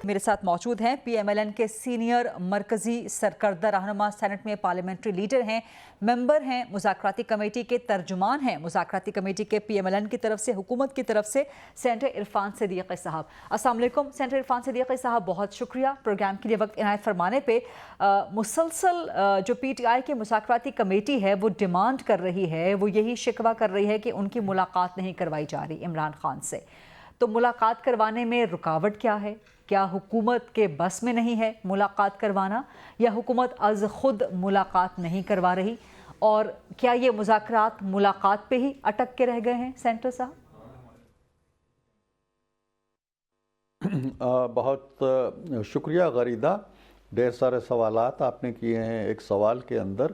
میرے ساتھ موجود ہیں پی ایم ایل این کے سینئر مرکزی سرکردہ رہنما، سینٹ میں پارلیمنٹری لیڈر ہیں، ممبر ہیں، مذاکراتی کمیٹی کے ترجمان ہیں، مذاکراتی کمیٹی کے پی ایم ایل این کی طرف سے، حکومت کی طرف سے سینیٹر عرفان صدیقی صاحب۔ السلام علیکم سینیٹر عرفان صدیقی صاحب، بہت شکریہ پروگرام کے لیے وقت عنایت فرمانے پہ۔ مسلسل جو پی ٹی آئی کی مذاکراتی کمیٹی ہے وہ ڈیمانڈ کر رہی ہے، وہ یہی شکوہ کر رہی ہے کہ ان کی ملاقات نہیں کروائی جا رہی عمران خان سے۔ تو ملاقات کروانے میں رکاوٹ کیا ہے؟ کیا حکومت کے بس میں نہیں ہے ملاقات کروانا، یا حکومت از خود ملاقات نہیں کروا رہی؟ اور کیا یہ مذاکرات ملاقات پہ ہی اٹک کے رہ گئے ہیں سینیٹر صاحب؟ بہت شکریہ غریدہ، ڈھیر سارے سوالات آپ نے کیے ہیں ایک سوال کے اندر۔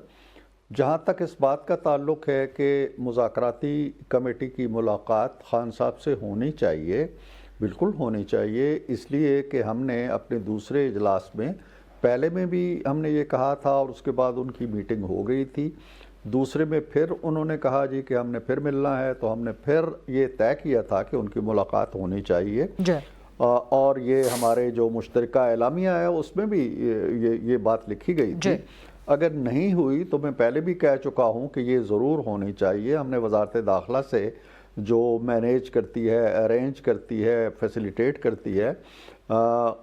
جہاں تک اس بات کا تعلق ہے کہ مذاکراتی کمیٹی کی ملاقات خان صاحب سے ہونی چاہیے، بالکل ہونی چاہیے، اس لیے کہ ہم نے اپنے دوسرے اجلاس میں، پہلے میں بھی ہم نے یہ کہا تھا اور اس کے بعد ان کی میٹنگ ہو گئی تھی، دوسرے میں پھر انہوں نے کہا جی کہ ہم نے پھر ملنا ہے، تو ہم نے پھر یہ طے کیا تھا کہ ان کی ملاقات ہونی چاہیے۔ اور یہ ہمارے جو مشترکہ اعلامیہ ہے اس میں بھی یہ بات لکھی گئی تھی۔ اگر نہیں ہوئی تو میں پہلے بھی کہہ چکا ہوں کہ یہ ضرور ہونی چاہیے۔ ہم نے وزارت داخلہ سے جو مینیج کرتی ہے، ارینج کرتی ہے، فیسیلیٹیٹ کرتی ہے،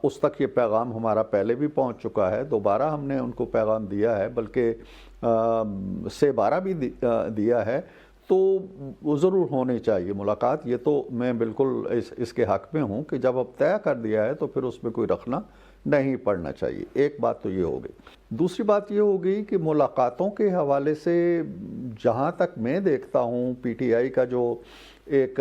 اس تک یہ پیغام ہمارا پہلے بھی پہنچ چکا ہے، دوبارہ ہم نے ان کو پیغام دیا ہے، بلکہ سے 12 بھی دیا ہے، تو وہ ضرور ہونی چاہیے ملاقات۔ یہ تو میں بالکل اس کے حق میں ہوں کہ جب اب طے کر دیا ہے تو پھر اس میں کوئی رکھنا نہیں پڑنا چاہیے۔ ایک بات تو یہ ہو گئی۔ دوسری بات یہ ہو گئی کہ ملاقاتوں کے حوالے سے جہاں تک میں دیکھتا ہوں پی ٹی آئی کا جو ایک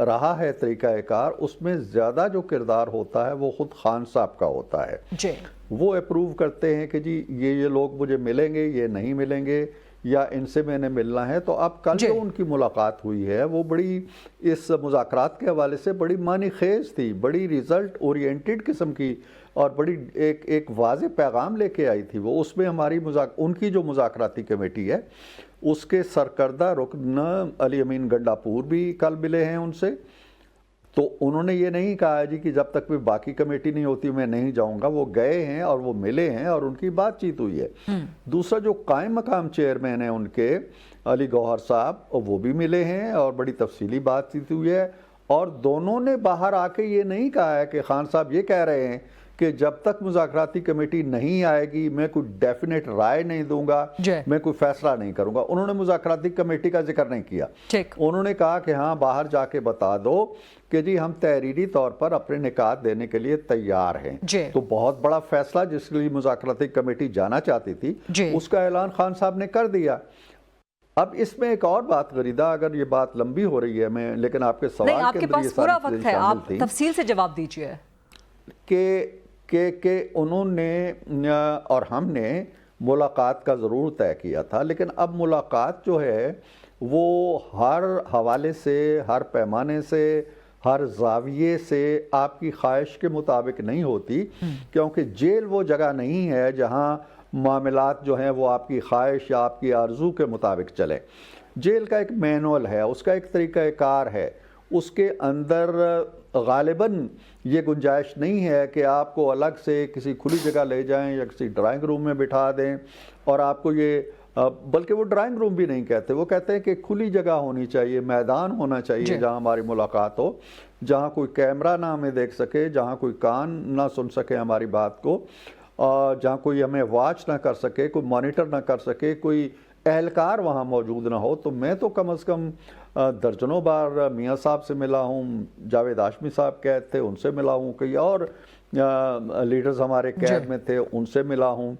رہا ہے طریقہ کار، اس میں زیادہ جو کردار ہوتا ہے وہ خود خان صاحب کا ہوتا ہے۔ وہ اپروو کرتے ہیں کہ جی یہ لوگ مجھے ملیں گے، یہ نہیں ملیں گے، یا ان سے میں نے ملنا ہے۔ تو اب کل جو ان کی ملاقات ہوئی ہے وہ بڑی اس مذاکرات کے حوالے سے بڑی معنی خیز تھی، بڑی ریزلٹ اورینٹڈ قسم کی، اور بڑی ایک واضح پیغام لے کے آئی تھی وہ۔ اس میں ہماری ان کی جو مذاکراتی کمیٹی ہے اس کے سرکردہ رکن علی امین گنڈاپور بھی کل ملے ہیں ان سے، تو انہوں نے یہ نہیں کہا جی کہ جب تک بھی باقی کمیٹی نہیں ہوتی میں نہیں جاؤں گا، وہ گئے ہیں اور وہ ملے ہیں اور ان کی بات چیت ہوئی ہے۔ دوسرا جو قائم مقام چیئرمین ہیں ان کے علی گوہر صاحب، وہ بھی ملے ہیں اور بڑی تفصیلی بات چیت ہوئی ہے، اور دونوں نے باہر آ کے یہ نہیں کہا ہے کہ خان صاحب یہ کہہ رہے ہیں کہ جب تک مذاکراتی کمیٹی نہیں آئے گی میں کوئی ڈیفینیٹ رائے نہیں دوں گا، میں کوئی فیصلہ نہیں کروں گا۔ انہوں نے مذاکراتی کمیٹی کا ذکر نہیں کیا، انہوں نے کہا کہ ہاں باہر جا کے بتا دو کہ جی ہم تحریری طور پر اپنے نکات دینے کے لیے تیار ہیں۔ تو بہت بڑا فیصلہ جس کے لیے مذاکراتی کمیٹی جانا چاہتی تھی اس کا اعلان خان صاحب نے کر دیا۔ اب اس میں ایک اور بات غریدہ، اگر یہ بات لمبی ہو رہی ہے میں، لیکن آپ کے سوال کے اندر یہ ساری چیزیں شامل تھیں، آپ تفصیل سے جواب دیجئے کہ انہوں نے اور ہم نے ملاقات کا ضرور طے کیا تھا، لیکن اب ملاقات جو ہے وہ ہر حوالے سے، ہر پیمانے سے، ہر زاویے سے آپ کی خواہش کے مطابق نہیں ہوتی، کیونکہ جیل وہ جگہ نہیں ہے جہاں معاملات جو ہیں وہ آپ کی خواہش یا آپ کی آرزو کے مطابق چلیں۔ جیل کا ایک مینول ہے، اس کا ایک طریقہ کار ہے، اس کے اندر غالباً یہ گنجائش نہیں ہے کہ آپ کو الگ سے کسی کھلی جگہ لے جائیں یا کسی ڈرائنگ روم میں بٹھا دیں اور آپ کو یہ، بلکہ وہ ڈرائنگ روم بھی نہیں کہتے، وہ کہتے ہیں کہ کھلی جگہ ہونی چاہیے، میدان ہونا چاہیے جہاں ہماری ملاقات ہو، جہاں کوئی کیمرہ نہ ہمیں دیکھ سکے، جہاں کوئی کان نہ سن سکے ہماری بات کو، جہاں کوئی ہمیں واچ نہ کر سکے، کوئی مانیٹر نہ کر سکے، کوئی اہلکار وہاں موجود نہ ہو۔ تو میں تو کم از کم درجنوں بار میاں صاحب سے ملا ہوں، جاوید ہاشمی صاحب قید تھے ان سے ملا ہوں، کئی اور لیڈرز ہمارے قید میں تھے ان سے ملا ہوں۔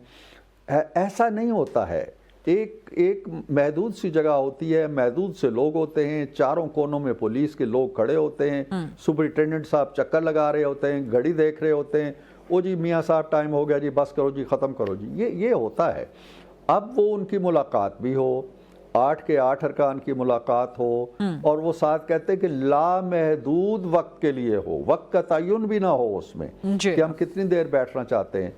ایسا نہیں ہوتا ہے، ایک محدود سی جگہ ہوتی ہے، محدود سے لوگ ہوتے ہیں، چاروں کونوں میں پولیس کے لوگ کھڑے ہوتے ہیں، سپرنٹینڈنٹ صاحب چکر لگا رہے ہوتے ہیں، گھڑی دیکھ رہے ہوتے ہیں، او جی میاں صاحب ٹائم ہو گیا جی، بس کرو جی، ختم کرو جی، یہ ہوتا ہے۔ اب وہ ان کی ملاقات بھی ہو، 8 کے 8 ارکان کی ملاقات ہو، اور وہ ساتھ کہتے ہیں کہ لامحدود وقت کے لیے ہو، وقت کا تعین بھی نہ ہو اس میں کہ ہم کتنی دیر بیٹھنا چاہتے ہیں۔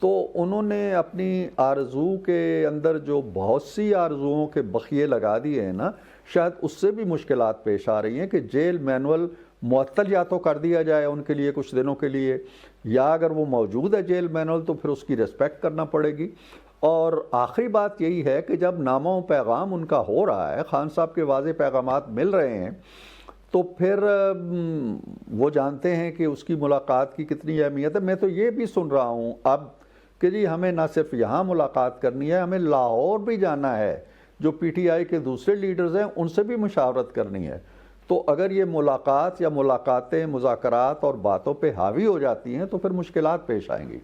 تو انہوں نے اپنی آرزو کے اندر جو بہت سی آرزوؤں کے بخیے لگا دیے ہیں نا، شاید اس سے بھی مشکلات پیش آ رہی ہیں کہ جیل مینول معطل یا تو کر دیا جائے ان کے لیے کچھ دنوں کے لیے، یا اگر وہ موجود ہے جیل مینول تو پھر اس کی ریسپیکٹ کرنا پڑے گی۔ اور آخری بات یہی ہے کہ جب نامہ و پیغام ان کا ہو رہا ہے، خان صاحب کے واضح پیغامات مل رہے ہیں، تو پھر وہ جانتے ہیں کہ اس کی ملاقات کی کتنی اہمیت ہے۔ میں تو یہ بھی سن رہا ہوں اب کہ جی ہمیں نہ صرف یہاں ملاقات کرنی ہے، ہمیں لاہور بھی جانا ہے، جو پی ٹی آئی کے دوسرے لیڈرز ہیں ان سے بھی مشاورت کرنی ہے۔ تو اگر یہ ملاقات یا ملاقاتیں مذاکرات اور باتوں پہ حاوی ہو جاتی ہیں تو پھر مشکلات پیش آئیں گی۔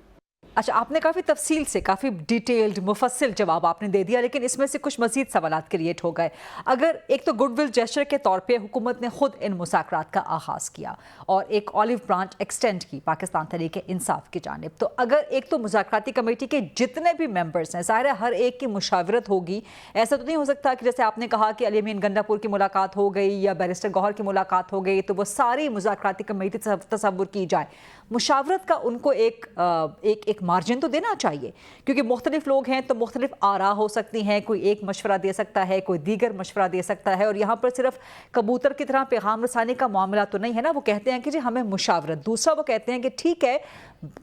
اچھا، آپ نے کافی تفصیل سے کافی ڈیٹیلڈ مفصل جواب آپ نے دے دیا، لیکن اس میں سے کچھ مزید سوالات کریٹ ہو گئے۔ اگر ایک تو گڈ ول جیسچر کے طور پہ حکومت نے خود ان مذاکرات کا آغاز کیا اور ایک آلیو برانچ ایکسٹینڈ کی پاکستان تحریک انصاف کی جانب، تو اگر ایک تو مذاکراتی کمیٹی کے جتنے بھی ممبرز ہیں، ظاہر ہے ہر ایک کی مشاورت ہوگی، ایسا تو نہیں ہو سکتا کہ جیسے آپ نے کہا کہ علی امین گنڈا پور کی ملاقات ہو گئی یا بیرسٹر گوہر کی ملاقات ہو گئی تو وہ ساری مذاکراتی کمیٹی تصور کی جائے۔ مشاورت کا ان کو ایک مارجن تو دینا چاہیے، کیونکہ مختلف لوگ ہیں تو مختلف آراء ہو سکتی ہیں، کوئی ایک مشورہ دے سکتا ہے، کوئی دیگر مشورہ دے سکتا ہے، اور یہاں پر صرف کبوتر کی طرح پیغام رسانی کا معاملہ تو نہیں ہے نا۔ وہ کہتے ہیں کہ جی ہمیں مشاورت، دوسرا وہ کہتے ہیں کہ ٹھیک ہے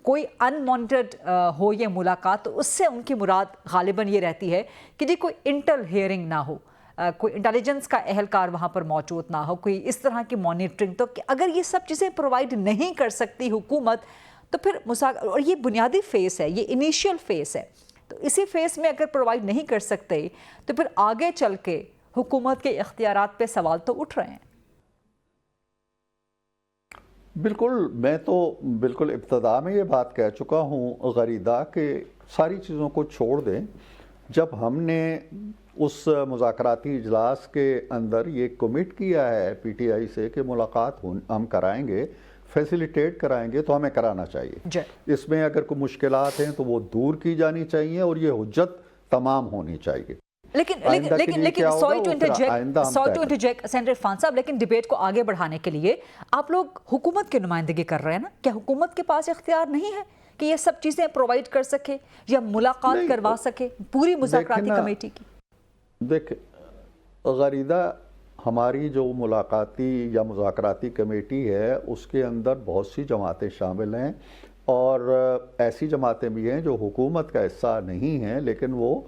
کوئی ان وانٹڈ ہو یہ ملاقات تو اس سے ان کی مراد غالباً یہ رہتی ہے کہ جی کوئی انٹل ہیئرنگ نہ ہو، کوئی انٹیلیجنس کا اہلکار وہاں پر موجود نہ ہو، کوئی اس طرح کی مانیٹرنگ۔ تو اگر یہ سب چیزیں پرووائڈ نہیں کر سکتی حکومت تو پھر اور یہ بنیادی فیس ہے، یہ انیشیل فیس ہے، تو اسی فیس میں اگر پرووائڈ نہیں کر سکتے تو پھر آگے چل کے حکومت کے اختیارات پہ سوال تو اٹھ رہے ہیں۔ بالکل، میں تو بالکل ابتدا میں یہ بات کہہ چکا ہوں غریدہ کہ ساری چیزوں کو چھوڑ دیں۔ جب ہم نے اس مذاکراتی اجلاس کے اندر یہ کمٹ کیا ہے پی ٹی آئی سے کہ ملاقات ہم کرائیں گے، فیسیلیٹیٹ کرائیں گے، تو ہمیں کرانا چاہیے۔ اس میں اگر کوئی مشکلات ہیں تو وہ دور کی جانی چاہیے اور یہ حجت تمام ہونی چاہیے۔ لیکن sorry to interject senator Irfan صاحب، لیکن ڈیبیٹ کو آگے بڑھانے کے لیے آپ لوگ حکومت کی نمائندگی کر رہے ہیں نا، کیا حکومت کے پاس اختیار نہیں ہے کہ یہ سب چیزیں پرووائڈ کر سکے یا ملاقات کروا سکے پوری مذاکراتی کمیٹی کی؟ دیکھ غریدہ، ہماری جو ملاقاتی یا مذاکراتی کمیٹی ہے اس کے اندر بہت سی جماعتیں شامل ہیں، اور ایسی جماعتیں بھی ہیں جو حکومت کا حصہ نہیں ہیں لیکن وہ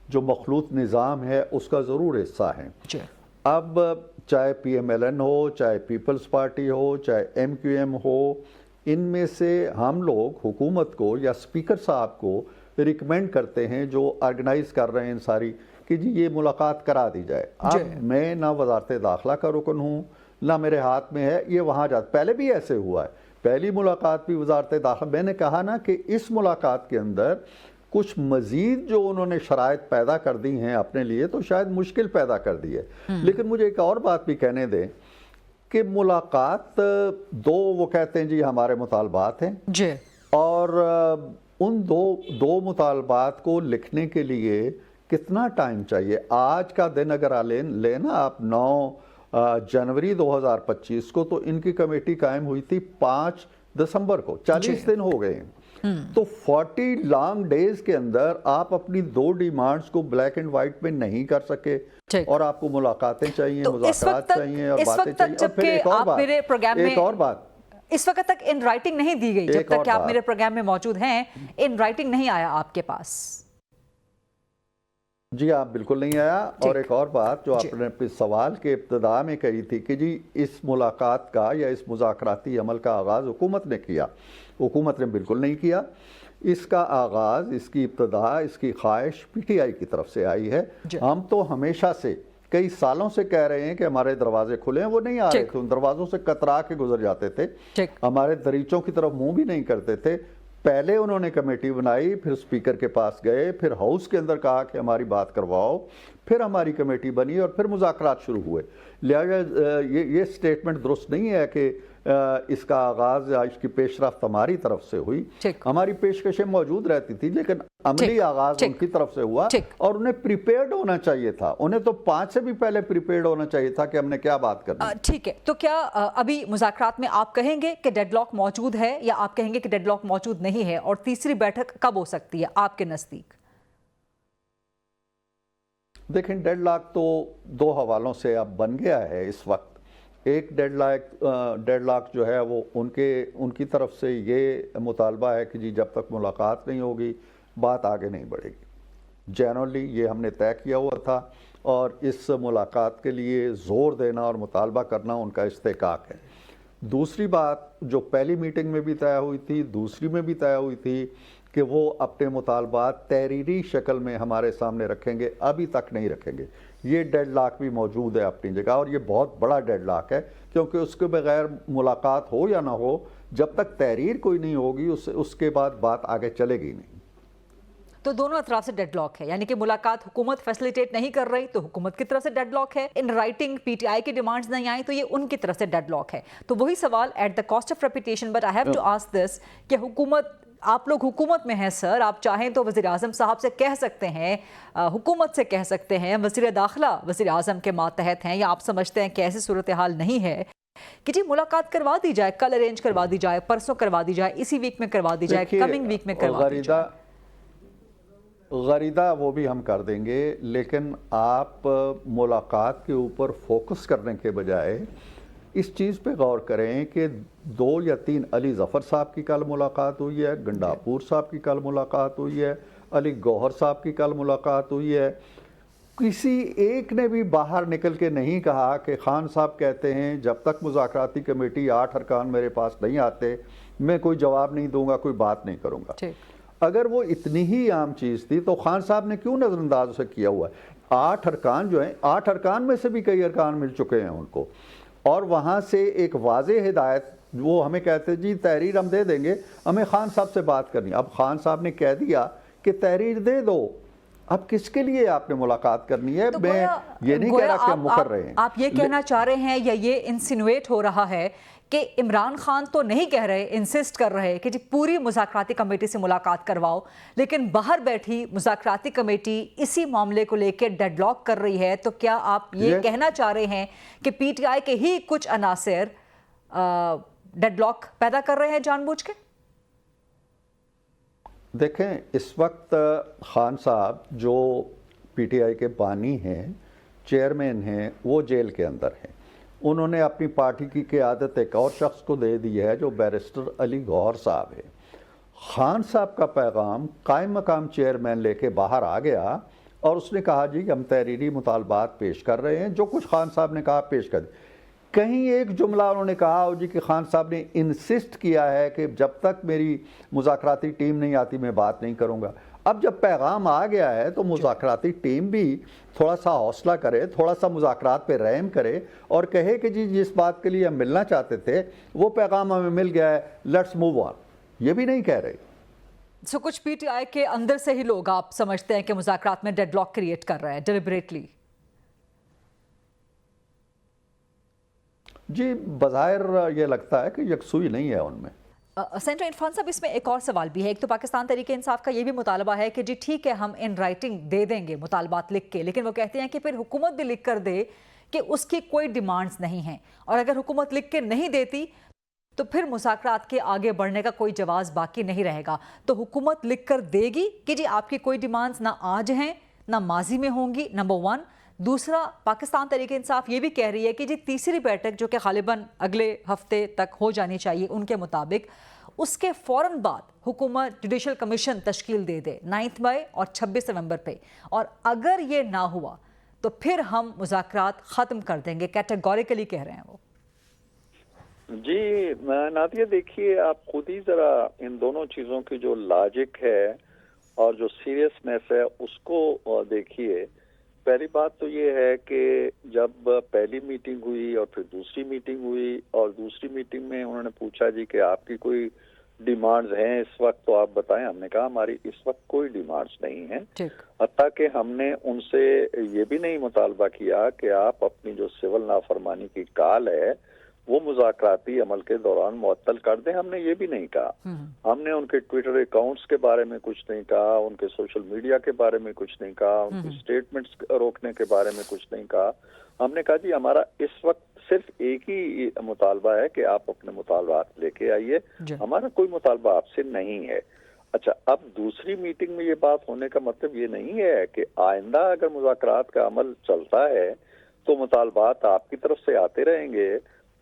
جو مخلوط نظام ہے اس کا ضرور حصہ ہیں۔ اب چاہے پی ایم ایل این ہو، چاہے پیپلز پارٹی ہو، چاہے ایم کیو ایم ہو، ان میں سے ہم لوگ حکومت کو یا اسپیکر صاحب کو ریکمینڈ کرتے ہیں جو آرگنائز کر رہے ہیں ان ساری، کہ جی یہ ملاقات کرا دی جائے۔ اب میں نہ وزارت داخلہ کا رکن ہوں نہ میرے ہاتھ میں ہے یہ وہاں جاتا، پہلے بھی ایسے ہوا ہے، پہلی ملاقات بھی وزارت داخلہ، میں نے کہا نا کہ اس ملاقات کے اندر کچھ مزید جو انہوں نے شرائط پیدا کر دی ہیں اپنے لیے تو شاید مشکل پیدا کر دی ہے۔ لیکن مجھے ایک اور بات بھی کہنے دیں کہ ملاقات وہ کہتے ہیں جی ہمارے مطالبات ہیں، اور ان دو مطالبات کو لکھنے کے لیے کتنا ٹائم چاہیے؟ آج کا دن اگر لینا آپ 9 جنوری 2025 کو، تو ان کی کمیٹی قائم ہوئی تھی 5 دسمبر کو، 40 دن ہو گئے ہیں۔ تو 40 لانگ ڈیز کے اندر آپ اپنی 2 ڈیمانڈز کو بلیک اینڈ وائٹ میں نہیں کر سکے، اور آپ کو ملاقاتیں چاہیے، مذاکرات چاہیے اور باتیں چاہیے۔ اور پھر ایک اور بات اس وقت تک ان رائٹنگ نہیں دی گئی، جب تک کہ آپ میرے پروگرام میں موجود ہیں ان رائٹنگ نہیں آیا آپ کے پاس؟ جی آپ بالکل نہیں آیا۔ اور ایک اور بات جو آپ نے اپنے سوال کے ابتدا میں کہی تھی کہ جی اس ملاقات کا یا اس مذاکراتی عمل کا آغاز حکومت نے کیا، حکومت نے بالکل نہیں کیا۔ اس کا آغاز، اس کی ابتدا، اس کی خواہش پی ٹی آئی کی طرف سے آئی ہے۔ ہم تو ہمیشہ سے کئی سالوں سے کہہ رہے ہیں کہ ہمارے دروازے کھلے ہیں، وہ نہیں آ رہے تھے، ان دروازوں سے کترا کے گزر جاتے تھے، ہمارے دریچوں کی طرف منہ بھی نہیں کرتے تھے۔ پہلے انہوں نے کمیٹی بنائی، پھر اسپیکر کے پاس گئے، پھر ہاؤس کے اندر کہا کہ ہماری بات کرواؤ، پھر ہماری کمیٹی بنی اور پھر مذاکرات شروع ہوئے۔ لہٰذا یہ سٹیٹمنٹ درست نہیں ہے کہ اس کا آغاز یا اس کی پیش رفت ہماری طرف سے ہوئی۔ ہماری پیشکشیں موجود رہتی تھی لیکن عملی آغاز ان کی طرف سے ہوا، اور انہیں پریپیئرڈ ہونا چاہیے تھا، انہیں تو 5 سے بھی پہلے پریپیئرڈ ہونا چاہیے تھا کہ ہم نے کیا بات کرنی۔ ٹھیک ہے، تو کیا ابھی مذاکرات میں آپ کہیں گے کہ ڈیڈ لاک موجود ہے یا آپ کہیں گے کہ ڈیڈ لاک موجود نہیں ہے، اور تیسری بیٹھک کب ہو سکتی ہے آپ کے نزدیک؟ دیکھیں ڈیڈ لاک تو 2 حوالوں سے اب بن گیا ہے اس وقت، ایک ڈیڈ لاک جو ہے وہ ان کی طرف سے یہ مطالبہ ہے کہ جی جب تک ملاقات نہیں ہوگی بات آگے نہیں بڑھے گی. جنرلی یہ ہم نے طے کیا ہوا تھا اور اس ملاقات کے لیے زور دینا اور مطالبہ کرنا ان کا استحقاق ہے. دوسری بات جو پہلی میٹنگ میں بھی طے ہوئی تھی، دوسری میں بھی طے ہوئی تھی کہ وہ اپنے مطالبات تحریری شکل میں ہمارے سامنے رکھیں گے، ابھی تک نہیں رکھیں گے. یہ ڈیڈ لاک بھی موجود ہے اپنی جگہ اور یہ بہت بڑا ڈیڈ لاک ہے، کیونکہ اس کے بغیر ملاقات ہو یا نہ ہو، جب تک تحریر کوئی نہیں ہوگی اس کے بعد بات آگے چلے گی نہیں. تو دونوں اطراف سے ڈیڈ لاک ہے، یعنی کہ ملاقات حکومت فیسلیٹیٹ نہیں کر رہی تو حکومت کی طرف سے ڈیڈ لاک ہے، in writing P T I کی ڈیمانڈز نہیں آئیں تو یہ ان کی طرف سے ڈیڈ لاک ہے. تو وہی سوال at the cost of repetition but I have to ask this کہ حکومت، آپ لوگ حکومت میں ہیں سر، آپ چاہیں تو وزیر اعظم صاحب سے کہہ سکتے ہیں، حکومت سے کہہ سکتے ہیں، وزیر داخلہ وزیر اعظم کے ماتحت ہیں، یا آپ سمجھتے ہیں کہ ایسی صورتحال نہیں ہے کہ جی ملاقات کروا دی جائے، کل ارینج کروا دی جائے، پرسوں کروا دی جائے، اسی ویک میں کروا دی جائے، کمنگ ویک میں کروا دی جائے؟ غریدہ وہ بھی ہم کر دیں گے، لیکن آپ ملاقات کے اوپر فوکس کرنے کے بجائے اس چیز پہ غور کریں کہ 2 یا 3 علی ظفر صاحب کی کل ملاقات ہوئی ہے، گنڈاپور صاحب کی کل ملاقات ہوئی ہے، علی گوہر صاحب کی کل ملاقات ہوئی ہے. کسی ایک نے بھی باہر نکل کے نہیں کہا کہ خان صاحب کہتے ہیں جب تک مذاکراتی کمیٹی 8 ارکان میرے پاس نہیں آتے میں کوئی جواب نہیں دوں گا، کوئی بات نہیں کروں گا. اگر وہ اتنی ہی عام چیز تھی تو خان صاحب نے کیوں نظر انداز اسے کیا ہوا ہے؟ 8 ارکان جو ہیں، 8 ارکان میں سے بھی کئی ارکان مل چکے ہیں ان کو، اور وہاں سے ایک واضح ہدایت، وہ ہمیں کہتے جی تحریر ہم دے دیں گے، ہمیں خان صاحب سے بات کرنی. اب خان صاحب نے کہہ دیا کہ تحریر دے دو، اب کس کے لیے آپ نے ملاقات کرنی ہے؟ میں یہ نہیں کہہ رہا کہ ہم مکر رہے ہیں. آپ یہ کہنا چاہ رہے ہیں یا یہ انسینویٹ ہو رہا ہے کہ عمران خان تو نہیں کہہ رہے، انسسٹ کر رہے کہ جی پوری مذاکراتی کمیٹی سے ملاقات کرواؤ، لیکن باہر بیٹھی مذاکراتی کمیٹی اسی معاملے کو لے کے ڈیڈ لاک کر رہی ہے؟ تو کیا آپ یہ کہنا چاہ رہے ہیں کہ پی ٹی آئی کے ہی کچھ عناصر ڈیڈ لاک پیدا کر رہے ہیں جان بوجھ کے؟ دیکھیں، اس وقت خان صاحب جو پی ٹی آئی کے بانی ہیں، چیئرمین ہیں، وہ جیل کے اندر ہیں. انہوں نے اپنی پارٹی کی قیادت ایک اور شخص کو دے دی ہے جو بیرسٹر علی گوہر صاحب ہے. خان صاحب کا پیغام قائم مقام چیئرمین لے کے باہر آ گیا اور اس نے کہا جی ہم تحریری مطالبات پیش کر رہے ہیں، جو کچھ خان صاحب نے کہا پیش کر دیں. کہیں ایک جملہ انہوں نے کہا جی کہ خان صاحب نے انسسٹ کیا ہے کہ جب تک میری مذاکراتی ٹیم نہیں آتی میں بات نہیں کروں گا. اب جب پیغام آ گیا ہے تو مذاکراتی ٹیم بھی تھوڑا سا حوصلہ کرے، تھوڑا سا مذاکرات پہ رحم کرے اور کہے کہ جی جس بات کے لیے ہم ملنا چاہتے تھے وہ پیغام ہمیں مل گیا ہے، لیٹس موو آن. یہ بھی نہیں کہہ رہے. سو کچھ پی ٹی آئی کے اندر سے ہی لوگ آپ سمجھتے ہیں کہ مذاکرات میں ڈیڈ لاک کریٹ کر رہے ہیں ڈیلیبریٹلی؟ جی بظاہر یہ لگتا ہے کہ یکسوئی نہیں ہے ان میں. سینٹر عرفان صاحب، اس میں ایک اور سوال بھی ہے. ایک تو پاکستان تحریک انصاف کا یہ بھی مطالبہ ہے کہ جی ٹھیک ہے ہم ان رائٹنگ دے دیں گے مطالبات لکھ کے، لیکن وہ کہتے ہیں کہ پھر حکومت بھی لکھ کر دے کہ اس کی کوئی ڈیمانڈز نہیں ہیں، اور اگر حکومت لکھ کے نہیں دیتی تو پھر مذاکرات کے آگے بڑھنے کا کوئی جواز باقی نہیں رہے گا. تو حکومت لکھ کر دے گی کہ جی آپ کی کوئی ڈیمانڈز نہ آج ہیں نہ ماضی میں ہوں گی، نمبر 1. دوسرا، پاکستان تحریک انصاف یہ بھی کہہ رہی ہے کہ جی تیسری بیٹھک جو کہ غالباً اگلے ہفتے تک ہو جانی چاہیے ان کے مطابق، اس کے فوراً بعد حکومت جوڈیشل کمیشن تشکیل دے دے 9 مئی اور 26 نومبر پہ، اور اگر یہ نہ ہوا تو پھر ہم مذاکرات ختم کر دیں گے، کیٹیگوریکلی کہہ رہے ہیں وہ. جی نادیہ، دیکھیے آپ خود ہی ذرا ان دونوں چیزوں کی جو لاجک ہے اور جو سیریسنیس ہے اس کو دیکھیے. پہلی بات تو یہ ہے کہ جب پہلی میٹنگ ہوئی اور پھر دوسری میٹنگ ہوئی، اور دوسری میٹنگ میں انہوں نے پوچھا جی کہ آپ کی کوئی ڈیمانڈز ہیں اس وقت تو آپ بتائیں. ہم نے کہا ہماری اس وقت کوئی ڈیمانڈز نہیں ہیں، حتیٰ کہ ہم نے ان سے یہ بھی نہیں مطالبہ کیا کہ آپ اپنی جو سول نافرمانی کی کال ہے وہ مذاکراتی عمل کے دوران معطل کر دیں. ہم نے یہ بھی نہیں کہا. ہم نے ان کے ٹویٹر اکاؤنٹس کے بارے میں کچھ نہیں کہا، ان کے سوشل میڈیا کے بارے میں کچھ نہیں کہا، ان کی سٹیٹمنٹس روکنے کے بارے میں کچھ نہیں کہا. ہم نے کہا جی ہمارا اس وقت صرف ایک ہی مطالبہ ہے کہ آپ اپنے مطالبات لے کے آئیے، ہمارا کوئی مطالبہ آپ سے نہیں ہے. اچھا، اب دوسری میٹنگ میں یہ بات ہونے کا مطلب یہ نہیں ہے کہ آئندہ اگر مذاکرات کا عمل چلتا ہے تو مطالبات آپ کی طرف سے آتے رہیں گے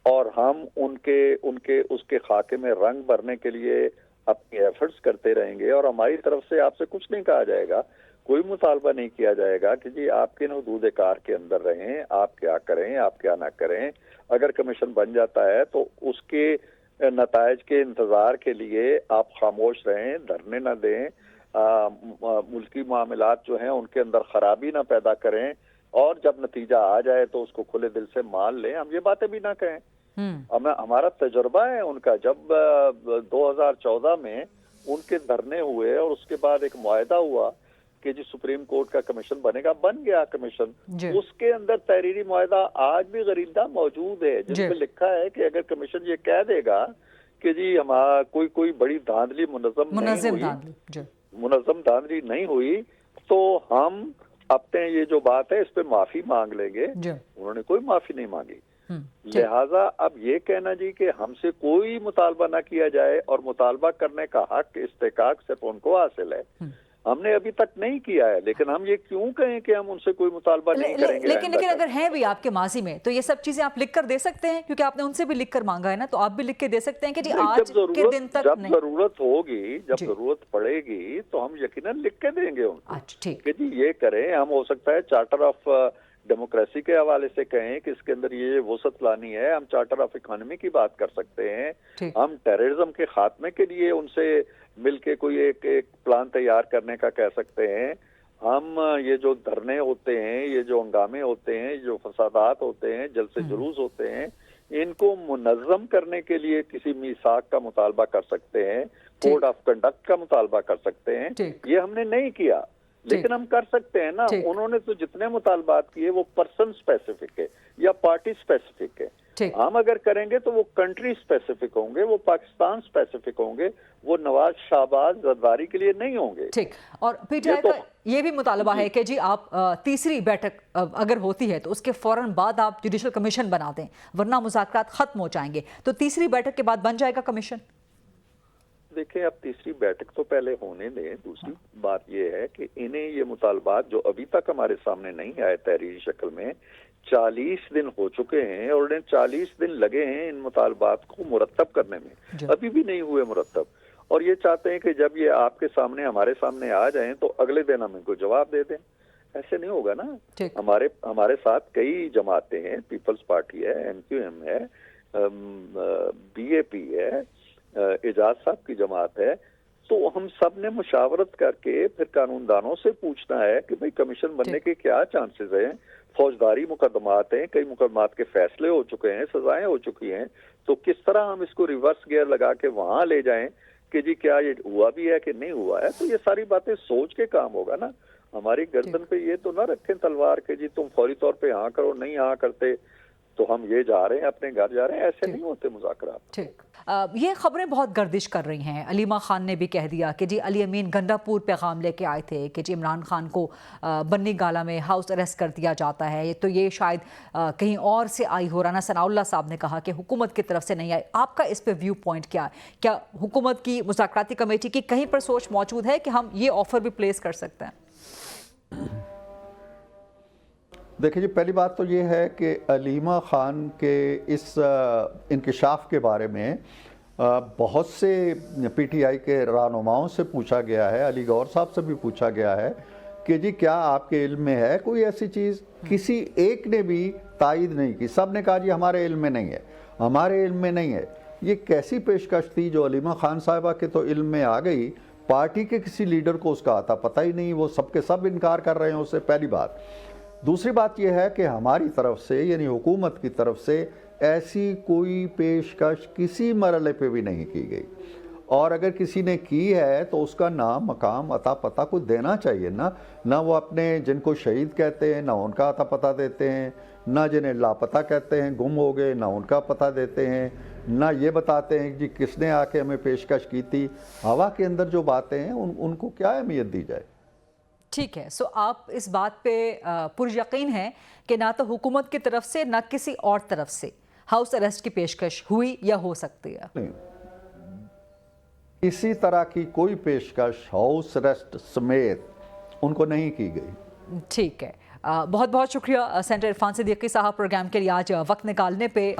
اور ہم ان کے اس کے خاکے میں رنگ بھرنے کے لیے اپنی ایفرٹس کرتے رہیں گے، اور ہماری طرف سے آپ سے کچھ نہیں کہا جائے گا، کوئی مطالبہ نہیں کیا جائے گا کہ جی آپ کے حدود کار کے اندر رہیں، آپ کیا کریں آپ کیا نہ کریں۔ اگر کمیشن بن جاتا ہے تو اس کے نتائج کے انتظار کے لیے آپ خاموش رہیں، دھرنے نہ دیں، ملکی معاملات جو ہیں ان کے اندر خرابی نہ پیدا کریں، اور جب نتیجہ آ جائے تو اس کو کھلے دل سے مان لیں، ہم یہ باتیں بھی نہ کہیں۔ ہمارا تجربہ ہے ان کا، جب 2014 میں ان کے دھرنے ہوئے اور اس کے بعد ایک معاہدہ ہوا کہ جی سپریم کورٹ کا کمیشن بنے گا، بن گیا کمیشن۔ اس کے اندر تحریری معاہدہ آج بھی غریدہ موجود ہے، جس میں لکھا ہے کہ اگر کمیشن یہ کہہ دے گا کہ جی ہمارا کوئی بڑی دھاندلی منظم دھاندلی نہیں ہوئی تو ہم اپنے یہ جو بات ہے اس پہ معافی مانگ لیں گے۔ انہوں نے کوئی معافی نہیں مانگی، لہٰذا اب یہ کہنا جی کہ ہم سے کوئی مطالبہ نہ کیا جائے اور مطالبہ کرنے کا حق استحقاق صرف ان کو حاصل ہے، ہم نے ابھی تک نہیں کیا ہے، لیکن ہم یہ کیوں کہیں کہ ہم ان سے کوئی مطالبہ نہیں کریں گے؟ لیکن اگر ہیں بھی آپ کے ماضی میں تو یہ سب چیزیں آپ لکھ کر دے سکتے ہیں، کیونکہ آپ نے ان سے بھی لکھ کر مانگا ہے نا، تو آپ بھی لکھ کے دے سکتے ہیں کہ جی آج کے دن تک جب ضرورت ہوگی، جب ضرورت پڑے گی تو ہم یقیناً لکھ کے دیں گے ان کو کہ جی یہ کریں۔ ہم ہو سکتا ہے چارٹر آف ڈیموکریسی کے حوالے سے کہیں کہ اس کے اندر یہ وسعت لانی ہے، ہم چارٹر آف اکانومی کی بات کر سکتے ہیں، ہم ٹیررزم کے خاتمے کے لیے ان سے مل کے کوئی ایک پلان تیار کرنے کا کہہ سکتے ہیں، ہم یہ جو دھرنے ہوتے ہیں، یہ جو ہنگامے ہوتے ہیں، جو فسادات ہوتے ہیں، جلسے جلوس ہوتے ہیں، ان کو منظم کرنے کے لیے کسی میثاق کا مطالبہ کر سکتے ہیں، کوڈ آف کنڈکٹ کا مطالبہ کر سکتے ہیں۔ یہ ہم نے نہیں کیا، لیکن ہم کر سکتے ہیں نا۔ انہوں نے تو جتنے مطالبات کیے وہ پرسن اسپیسیفک ہے یا پارٹی اسپیسیفک ہے، ہم اگر کریں گے تو وہ کنٹری اسپیسیفک ہوں گے، وہ پاکستان اسپیسیفک ہوں گے، وہ نواز شہباز زرداری کے لیے نہیں ہوں گے۔ ٹھیک، اور پی ٹی آئی کا یہ بھی مطالبہ ہے کہ جی آپ تیسری بیٹھک اگر ہوتی ہے تو اس کے فوراً بعد آپ جوڈیشل کمیشن بنا دیں، ورنہ مذاکرات ختم ہو جائیں گے، تو تیسری بیٹھک کے بعد بن جائے گا کمیشن؟ دیکھیں اب تیسری بیٹھک تو پہلے ہونے دیں، دوسری بات یہ ہے کہ انہیں یہ مطالبات جو ابھی تک ہمارے سامنے نہیں آئے تحریری شکل میں، 40 دن ہو چکے ہیں اور انہیں 40 دن لگے ہیں ان مطالبات کو مرتب کرنے میں، ابھی بھی نہیں ہوئے مرتب، اور یہ چاہتے ہیں کہ جب یہ آپ کے سامنے ہمارے سامنے آ جائیں تو اگلے دن ہم ان کو جواب دے دیں۔ ایسے نہیں ہوگا نا۔ ہمارے ساتھ کئی جماعتیں ہیں، پیپلز پارٹی ہے، MQM ہے، BAP ہے، اعجاز صاحب کی جماعت ہے، تو ہم سب نے مشاورت کر کے پھر قانون دانوں سے پوچھنا ہے کہ بھئی کمیشن بننے کے کیا چانسز ہیں، فوجداری مقدمات ہیں، کئی مقدمات کے فیصلے ہو چکے ہیں، سزائیں ہو چکی ہیں، تو کس طرح ہم اس کو ریورس گیئر لگا کے وہاں لے جائیں کہ جی کیا یہ ہوا بھی ہے کہ نہیں ہوا ہے۔ تو یہ ساری باتیں سوچ کے کام ہوگا نا، ہماری گردن پہ یہ تو نہ رکھیں تلوار کہ جی تم فوری طور پہ ہاں کرو، نہیں ہاں کرتے تو ہم یہ جا رہے ہیں اپنے گھر جا رہے ہیں، ایسے نہیں ہوتے مذاکرات۔ ٹھیک، یہ خبریں بہت گردش کر رہی ہیں، علیمہ خان نے بھی کہہ دیا کہ جی علی امین گنڈا پور پیغام لے کے آئے تھے کہ جی عمران خان کو بنی گالہ میں ہاؤس اریسٹ کر دیا جاتا ہے، تو یہ شاید کہیں اور سے آئی ہو۔ رانا ثناء اللہ صاحب نے کہا کہ حکومت کی طرف سے نہیں آئی، آپ کا اس پہ ویو پوائنٹ کیا ہے؟ کیا حکومت کی مذاکراتی کمیٹی کی کہیں پر سوچ موجود ہے کہ ہم یہ آفر بھی پلیس کر سکتے ہیں؟ دیکھیں جی، پہلی بات تو یہ ہے کہ علیمہ خان کے اس انکشاف کے بارے میں بہت سے پی ٹی آئی کے رہنماؤں سے پوچھا گیا ہے، علی گور صاحب سے بھی پوچھا گیا ہے کہ جی کیا آپ کے علم میں ہے کوئی ایسی چیز؟ کسی ایک نے بھی تائید نہیں کی، سب نے کہا جی ہمارے علم میں نہیں ہے، ہمارے علم میں نہیں ہے۔ یہ کیسی پیشکش تھی جو علیمہ خان صاحبہ کے تو علم میں آ گئی، پارٹی کے کسی لیڈر کو اس کا آتا پتہ ہی نہیں، وہ سب کے سب انکار کر رہے ہیں اس سے، پہلی بات۔ دوسری بات یہ ہے کہ ہماری طرف سے یعنی حکومت کی طرف سے ایسی کوئی پیشکش کسی مرحلے پہ بھی نہیں کی گئی، اور اگر کسی نے کی ہے تو اس کا نام مقام عطا پتہ کو دینا چاہیے نا۔ نہ وہ اپنے جن کو شہید کہتے ہیں نہ ان کا عطا پتہ دیتے ہیں، نہ جنہیں لاپتہ کہتے ہیں گم ہو گئے نہ ان کا پتہ دیتے ہیں، نہ یہ بتاتے ہیں جی کس نے آ کے ہمیں پیشکش کی تھی۔ ہوا کے اندر جو باتیں ہیں ان کو کیا اہمیت دی جائے؟ ٹھیک ہے، سو آپ اس بات پہ پر یقین ہیں کہ نہ تو حکومت کی طرف سے نہ کسی اور طرف سے ہاؤس اریسٹ کی پیشکش ہوئی یا ہو سکتی ہے؟ نہیں، اسی طرح کی کوئی پیشکش ہاؤس اریسٹ سمیت ان کو نہیں کی گئی۔ ٹھیک ہے، بہت بہت شکریہ سینیٹر عرفان صدیقی صاحب پروگرام کے لیے آج وقت نکالنے پہ۔